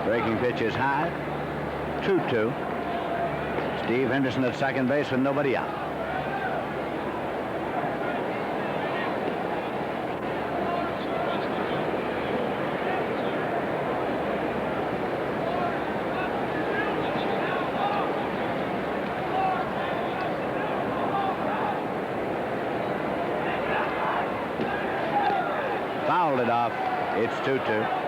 Breaking pitch is high. 2-2. Steve Henderson at second base with nobody out. Fouled it off. It's 2-2.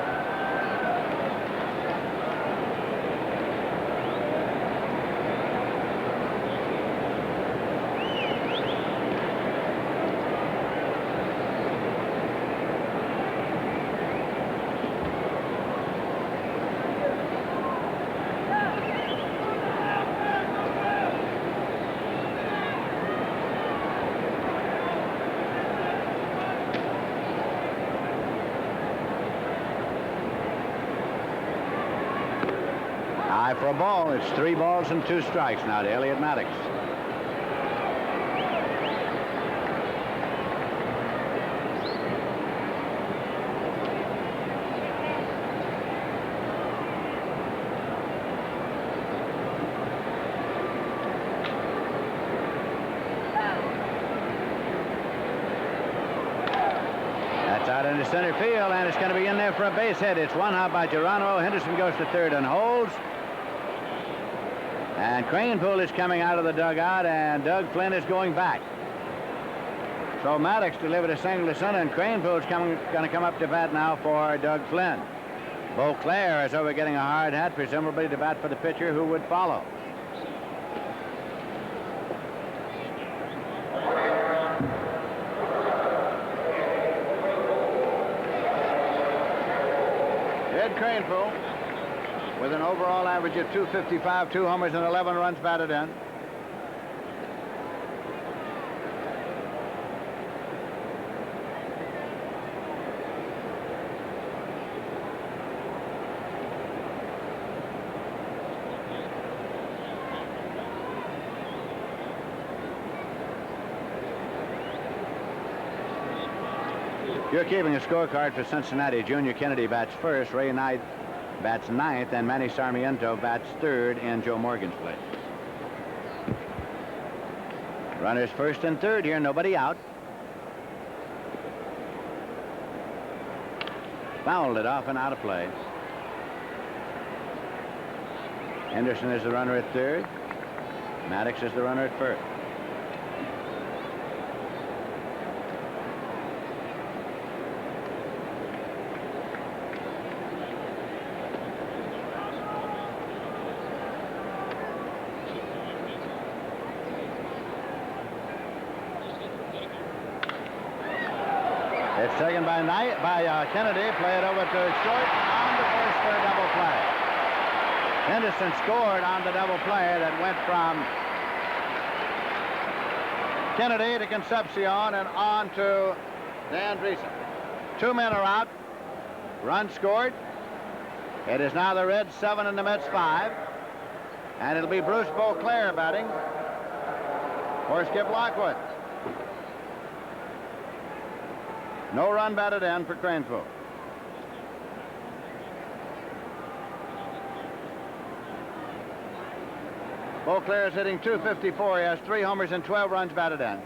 For a ball. It's 3 balls and 2 strikes now to Elliott Maddox. That's out into center field, and it's going to be in there for a base hit. It's one out by Geronimo. Henderson goes to third and holds. And Cranepool is coming out of the dugout, and Doug Flynn is going back. So Maddox delivered a single to center, and Cranepool is going to come up to bat now for Doug Flynn. Beauclair is over getting a hard hat, presumably to bat for the pitcher who would follow. Ed Cranepool, with an overall average of .255, 2 homers and 11 runs batted in. You're keeping a scorecard for Cincinnati. Junior Kennedy bats first, Ray Knight bats ninth, and Manny Sarmiento bats third in Joe Morgan's place. Runners first and third here, nobody out. Fouled it off and out of play. Henderson is the runner at third. Maddox is the runner at first. It's taken by Kennedy, play it over to short, on to first for a double play. Henderson scored on the double play that went from Kennedy to Concepcion and on to Dan Dreesen. 2 men are out. Run scored. It is now the Reds 7 and the Mets 5. And it'll be Bruce Beauclair batting for Skip Lockwood. No run batted in for Cranepool. Beauclair is hitting .254. He has 3 homers and 12 runs batted in.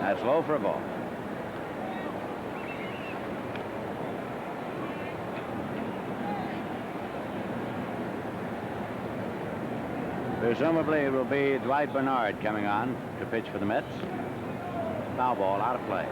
That's low for a ball. Presumably it will be Dwight Bernard coming on to pitch for the Mets. Foul ball, out of play.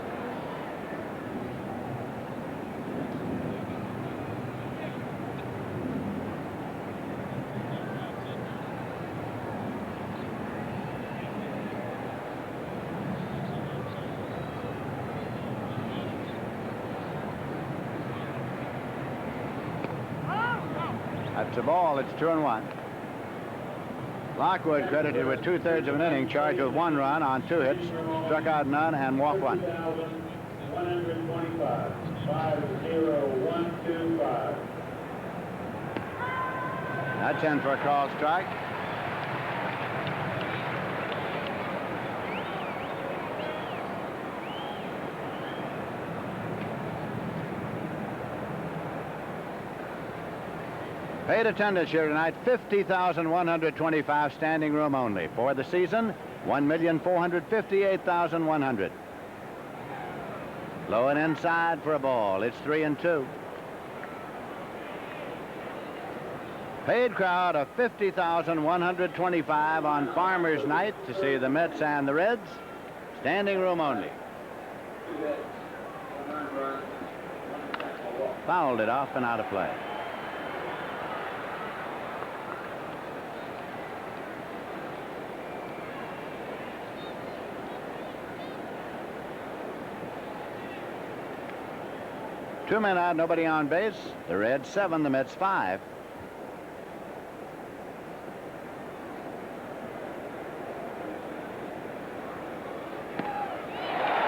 That's a ball. It's 2-1. Lockwood credited with 2/3 of an inning, charged with 1 run on 2 hits, struck out none, and walked 1. 125, 50125. That's in for a called strike. Paid attendance here tonight, 50,125, standing room only. For the season, 1,458,100. Low and inside for a ball. It's 3-2. Paid crowd of 50,125 on Farmers Night to see the Mets and the Reds. Standing room only. Fouled it off and out of play. Two men out, nobody on base. The Reds 7, the Mets 5.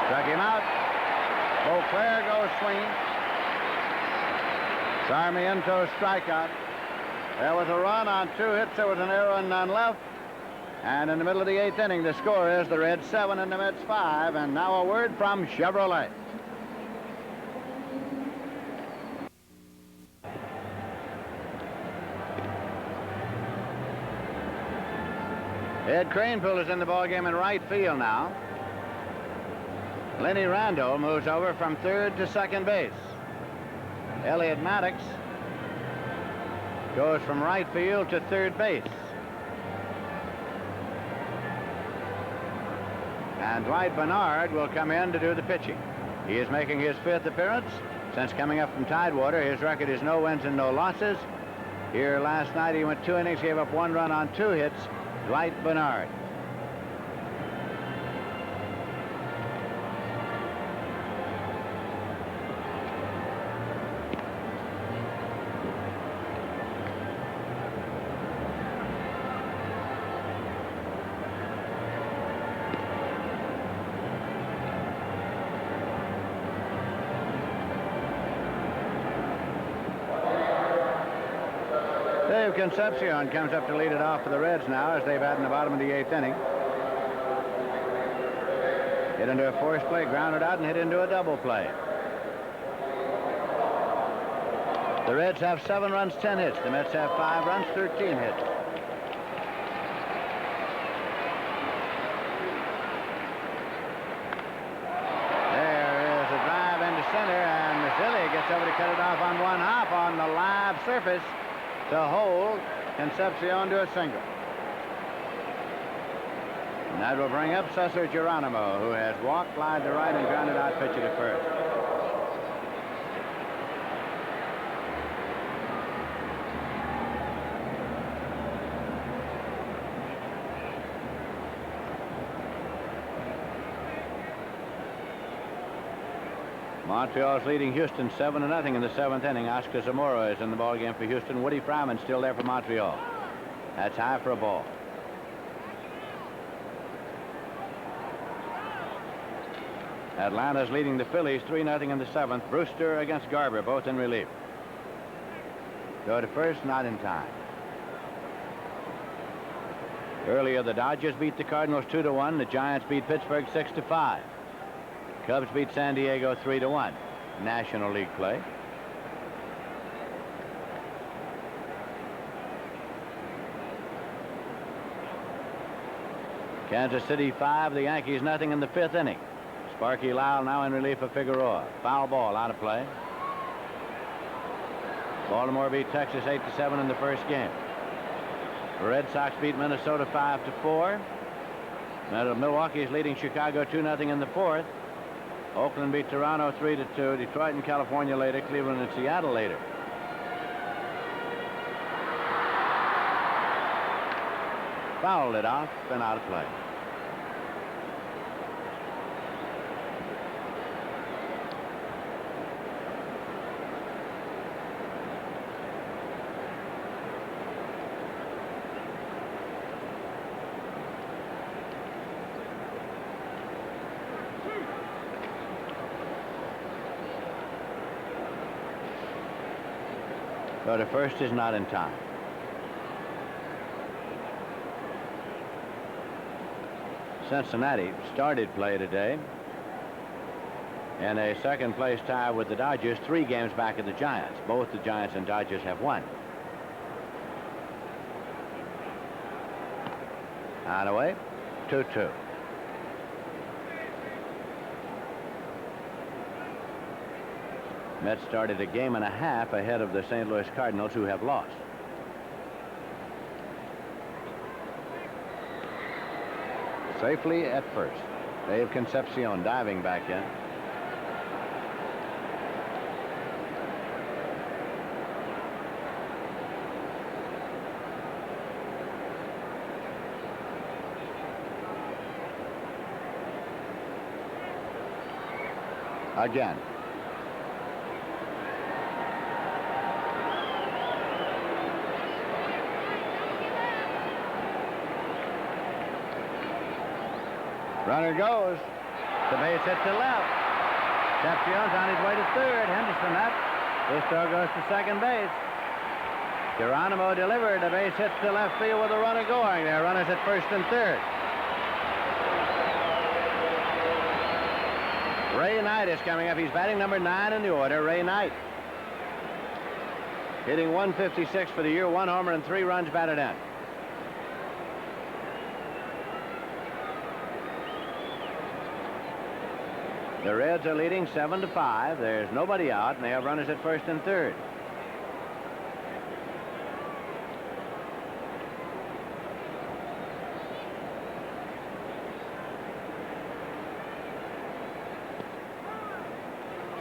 Struck him out. Beauclair goes swinging. Sarmiento strikeout. There was a run on 2 hits. There was an error and none left. And in the middle of the 8th inning, the score is the Reds 7 and the Mets 5. And now a word from Chevrolet. Ed Craneville is in the ballgame in right field now. Lenny Randall moves over from third to second base. Elliot Maddox goes from right field to third base. And Dwight Bernard will come in to do the pitching. He is making his 5th appearance since coming up from Tidewater. His record is no wins and no losses. Here last night he went 2 innings, gave up 1 run on 2 hits. Dwight Bernard. Dave Concepcion comes up to lead it off for the Reds now as they've had in the bottom of the 8th inning. Hit into a force play, grounded out, and hit into a double play. The Reds have 7 runs, 10 hits. The Mets have 5 runs, 13 hits. There is a drive into center, and Mazzilli gets over to cut it off on 1 hop on the live surface to hold Concepcion to a single. And that will bring up Cesar Geronimo, who has walked, flied to right, and grounded out pitcher to first. Montreal's leading Houston 7-0 in the 7th inning. Oscar Zamora is in the ballgame for Houston. Woody Fryman still there for Montreal. That's high for a ball. Atlanta's leading the Phillies 3-0 in the 7th. Brewster against Garber, both in relief. Go to first, not in time. Earlier, the Dodgers beat the Cardinals 2-1. The Giants beat Pittsburgh 6-5. Cubs beat San Diego 3-1. National League play. Kansas City 5, the Yankees nothing in the 5th inning. Sparky Lyle now in relief of Figueroa. Foul ball, out of play. Baltimore beat Texas 8-7 in the first game. The Red Sox beat Minnesota 5-4. Milwaukee's leading Chicago 2-0 in the 4th. Oakland beat Toronto 3-2. Detroit and California later. Cleveland and Seattle later. Fouled it off and out of play. Go to first is not in time. Cincinnati started play today in a second-place tie with the Dodgers, 3 games back of the Giants. Both the Giants and Dodgers have won. On away, 2-2. Mets started a game and a half ahead of the St. Louis Cardinals, who have lost. Safely at first. Dave Concepcion diving back in. Again. Runner goes. The base hit to left. Concepcion's on his way to third. Henderson up. This throw goes to second base. Geronimo delivered. The base hit to left field with a runner going. There are runners at first and third. Ray Knight is coming up. He's batting number 9 in the order. Ray Knight. Hitting .156 for the year. 1 homer and 3 runs batted in. The Reds are leading 7-5. There's nobody out, and they have runners at first and third.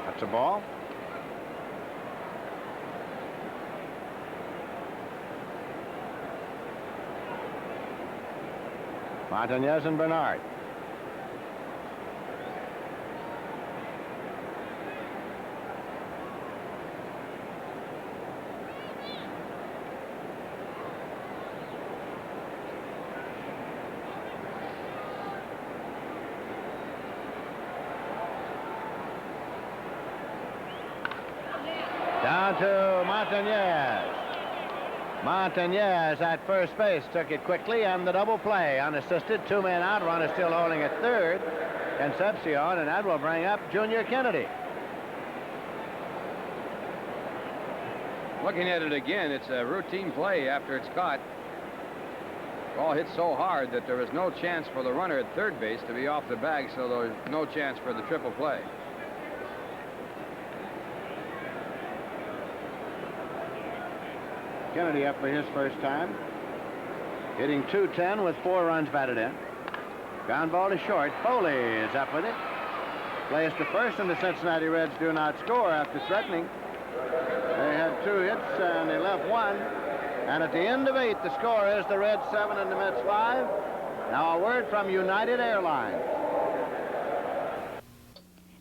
That's a ball. Montañez and Bernard. Down to Montañez. Montañez at first base took it quickly, and the double play unassisted. 2 men out. Runner still holding at third. Concepcion, and that will bring up Junior Kennedy. Looking at it again, it's a routine play after it's caught. Ball hit so hard that there was no chance for the runner at third base to be off the bag, so there was no chance for the triple play. Kennedy up for his first time. Hitting .210 with 4 runs batted in. Ground ball to short. Foley is up with it. Plays to first, and the Cincinnati Reds do not score after threatening. They had 2 hits, and they left 1. And at the end of 8, the score is the Reds 7 and the Mets 5. Now a word from United Airlines.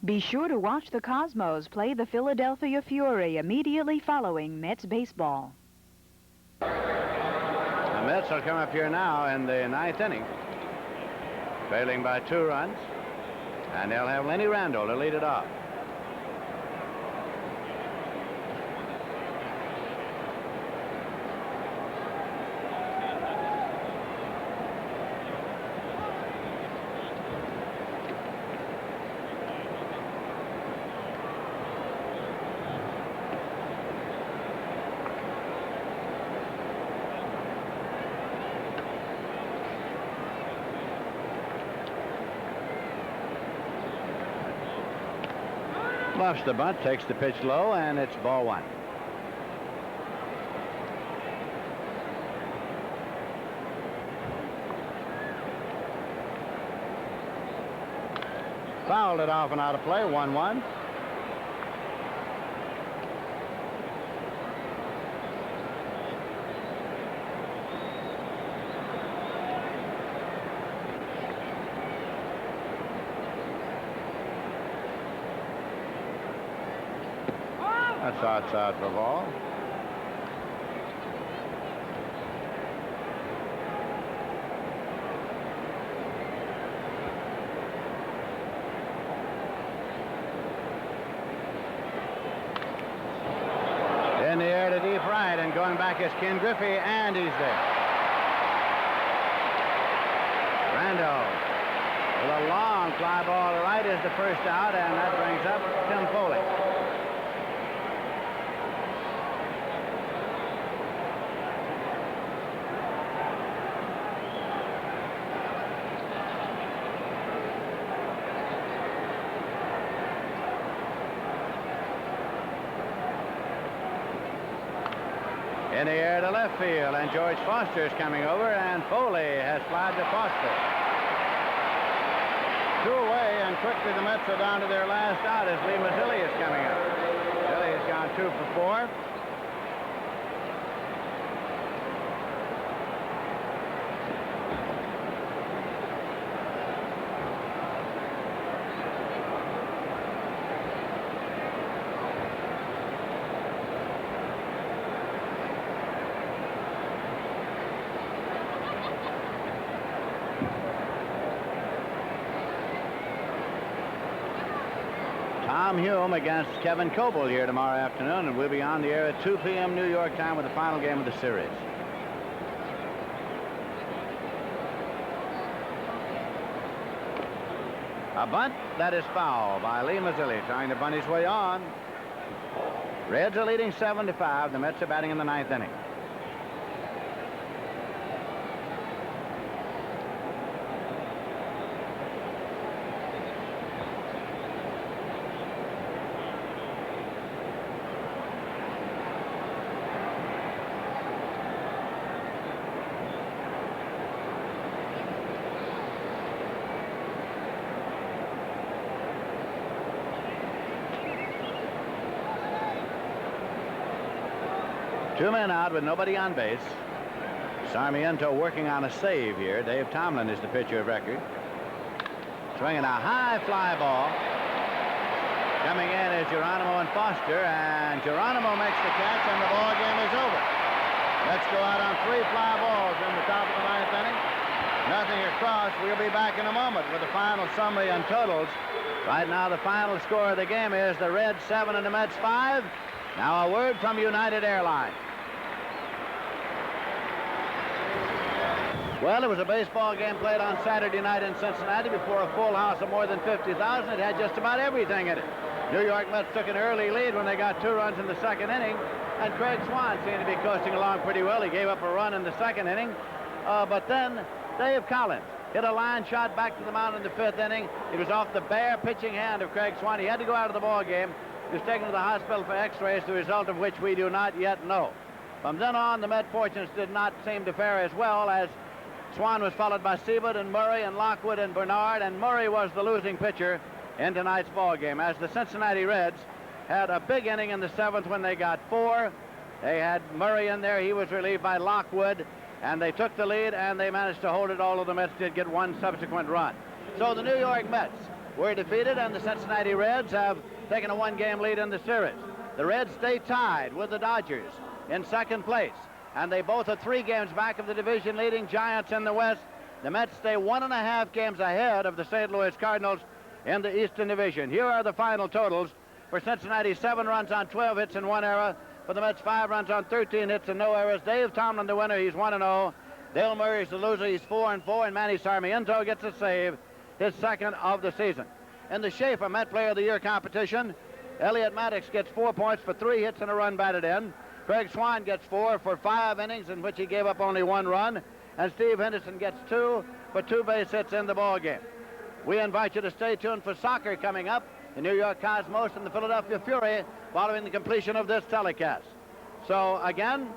Be sure to watch the Cosmos play the Philadelphia Fury immediately following Mets baseball. The Mets will come up here now in the 9th inning, trailing by 2 runs, and they'll have Lenny Randall to lead it off. Bluffs the bunt, takes the pitch low, and it's ball 1. Fouled it off and out of play, 1-1. That's outside for ball. In the air to deep right, and going back is Ken Griffey, and he's there. Randall With a long fly ball to right is the first out, and that brings up Tim Foley. In the air to left field, and George Foster is coming over, and Foley has flied to Foster. 2 away, and quickly the Mets are down to their last out as Lee Mazzilli is coming up. Mazzilli has gone 2 for 4. Tom Hume against Kevin Coble here tomorrow afternoon, and we'll be on the air at 2 p.m. New York time with the final game of the series. A bunt that is foul by Lee Mazzilli, trying to bunt his way on. Reds are leading 7-5. The Mets are batting in the 9th inning. Two men out with nobody on base. Sarmiento working on a save here. Dave Tomlin is the pitcher of record. Swinging a high fly ball. Coming in is Geronimo and Foster, and Geronimo makes the catch, and the ball game is over. Let's go out on 3 fly balls in the top of the 9th inning. Nothing across. We'll be back in a moment with the final summary and totals. Right now, the final score of the game is the Reds 7 and the Mets 5. Now a word from United Airlines. Well, it was a baseball game played on Saturday night in Cincinnati before a full house of more than 50,000. It had just about everything in it. New York Mets took an early lead when they got 2 runs in the 2nd inning, and Craig Swan seemed to be coasting along pretty well. He gave up a run in the 2nd inning, but then Dave Collins hit a line shot back to the mound in the 5th inning. It was off the bare pitching hand of Craig Swan. He had to go out of the ball game. He was taken to the hospital for x-rays, the result of which we do not yet know. From then on, the Met fortunes did not seem to fare as well, as Swan was followed by Siebert and Murray and Lockwood and Bernard, and Murray was the losing pitcher in tonight's ball game, as the Cincinnati Reds had a big inning in the 7th when they got 4. They had Murray in there. He was relieved by Lockwood, and they took the lead, and they managed to hold it, although the Mets did get 1 subsequent run. So the New York Mets were defeated, and the Cincinnati Reds have taken a 1-game lead in the series. The Reds stay tied with the Dodgers in 2nd place, and they both are 3 games back of the division-leading Giants in the West. The Mets stay 1.5 games ahead of the St. Louis Cardinals in the Eastern Division. Here are the final totals. For Cincinnati, 7 runs on 12 hits and 1 error. For the Mets, 5 runs on 13 hits and no errors. Dave Tomlin, the winner, he's 1-0. Dale Murray's the loser, he's 4-4, and Manny Sarmiento gets a save, his 2nd of the season. In the Schaefer Met Player of the Year competition, Elliot Maddox gets 4 points for 3 hits and a run batted in. Craig Swan gets 4 for 5 innings in which he gave up only 1 run. And Steve Henderson gets 2 for 2 base hits in the ball game. We invite you to stay tuned for soccer coming up. The New York Cosmos and the Philadelphia Fury following the completion of this telecast. So again,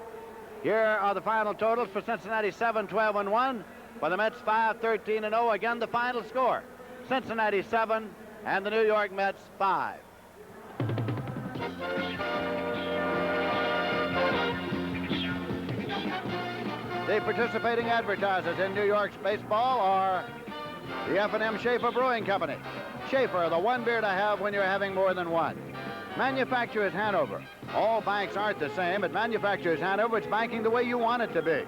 here are the final totals for Cincinnati: 7-12-1. For the Mets, 5-13-0. Again, the final score: Cincinnati 7 and the New York Mets 5. The participating advertisers in New York's baseball are the F&M Schaefer Brewing Company. Schaefer, the one beer to have when you're having more than one. Manufacturers Hanover. All banks aren't the same. At Manufacturers Hanover, it's banking the way you want it to be.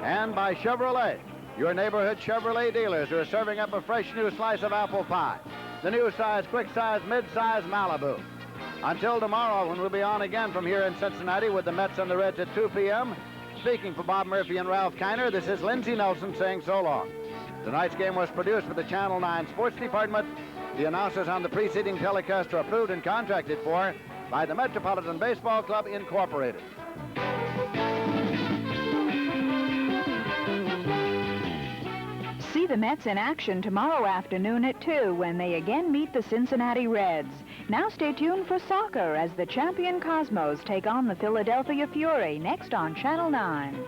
And by Chevrolet, your neighborhood Chevrolet dealers who are serving up a fresh new slice of apple pie. The new size, quick size, mid-size Malibu. Until tomorrow, when we'll be on again from here in Cincinnati with the Mets and the Reds at 2 p.m., speaking for Bob Murphy and Ralph Kiner, this is Lindsey Nelson saying so long. Tonight's game was produced for the Channel 9 Sports Department. The announcers on the preceding telecast are approved and contracted for by the Metropolitan Baseball Club, Incorporated. See the Mets in action tomorrow afternoon at 2 when they again meet the Cincinnati Reds. Now stay tuned for soccer as the champion Cosmos take on the Philadelphia Fury next on Channel 9.